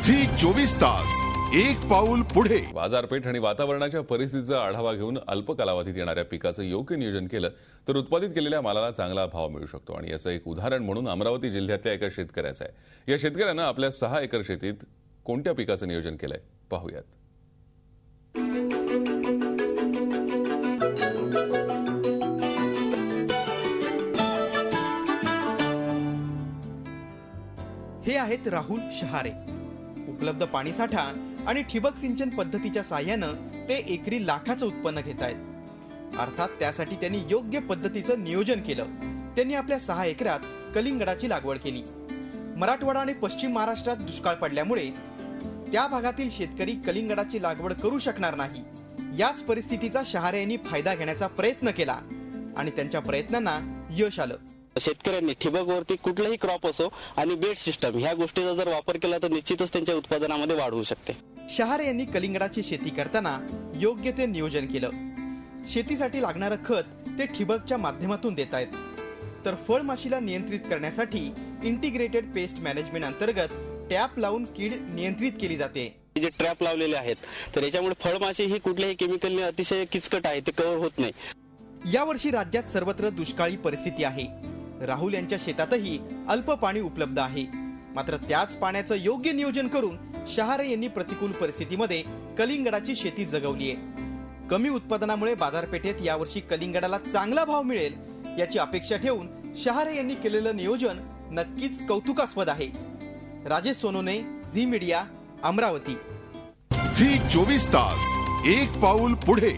Zee 24 तास एक पाऊल पुढे। बाजारपेठ आणि वातावरणाच्या परिस्थितीचा आढावा घेऊन अल्प कालावधीत येणाऱ्या पिकाचं योग्य नियोजन केलं तर उत्पादित केलेल्या मालाला चांगला भाव मिळू शकतो। आणि याचं एक उदाहरण म्हणून अमरावती जिल्ह्यातल्या एका शेतकऱ्याचं आहे। या शेतकऱ्यानं आपल्या 6 एकर शेतीत कोणत्या पिकाचं नियोजन केलंय पाहूयात। हे आहेत राहुल शहारे। उपलब्ध पाणीसाठा आणि ठिबक सिंचन पद्धतीच्या साहाय्याने ते एकरी लाखाचं उत्पन्न घेत आहेत। अर्थात त्यासाठी त्यांनी योग्य पद्धतीचं नियोजन केलं। त्यांनी आपल्या 6 एकरात कलिंगडाची लागवड केली। मराठवाडा आणि पश्चिम महाराष्ट्रात दुष्काळ पडल्यामुळे त्या भागातील शेतकरी कलिंगडाची लागवड करू शकणार नाही। याच परिस्थितीचा शहारे यांनी फायदा घेण्याचा प्रयत्न केला आणि त्यांच्या प्रयत्नांना यश आलं। शेतकऱ्यांनी ठिबकवरती कुठलाही क्रॉप असो आणि बेड सिस्टम ह्या गोष्टीचा जर वापर केला तर निश्चितच त्यांच्या उत्पादनामध्ये वाढ होऊ शकते। शहारे यांनी कलिंगडाची शेती करताना योग्य ते नियोजन केलं। शेतीसाठी लागणारं खत ते ठिबकच्या माध्यमातून देत आहेत, तर फळमाशीला नियंत्रित करण्यासाठी इंटिग्रेटेड पेस्ट मॅनेजमेंट अंतर्गत टॅप लावून कीड नियंत्रित केली जाते। जे ट्रॅप लावलेले आहेत तर याच्यामुळे फळमाशी ही कुठल्याही केमिकलने अतिशय किचकट आहे, ते कव्हर होत नाही। यावर्षी राज्यात सर्वत्र दुष्काळी परिस्थिती आहे। राहुल यांच्या शेतातही अल्प पाणी उपलब्ध आहे, मात्र त्याच पाण्याचं योग्य नियोजन करून शहारे यांनी प्रतिकूल परिस्थितीमध्ये कलिंगडाची शेती जगवली आहे। कमी उत्पादनामुळे बाजारपेठेत यावर्षी कलिंगडाला चांगला भाव मिळेल याची अपेक्षा ठेवून शहारे यांनी केलेलं नियोजन नक्कीच कौतुकास्पद आहे। राजेश सोनोने, झी मीडिया, अमरावती। झी 24 तास एक पाऊल पुढे।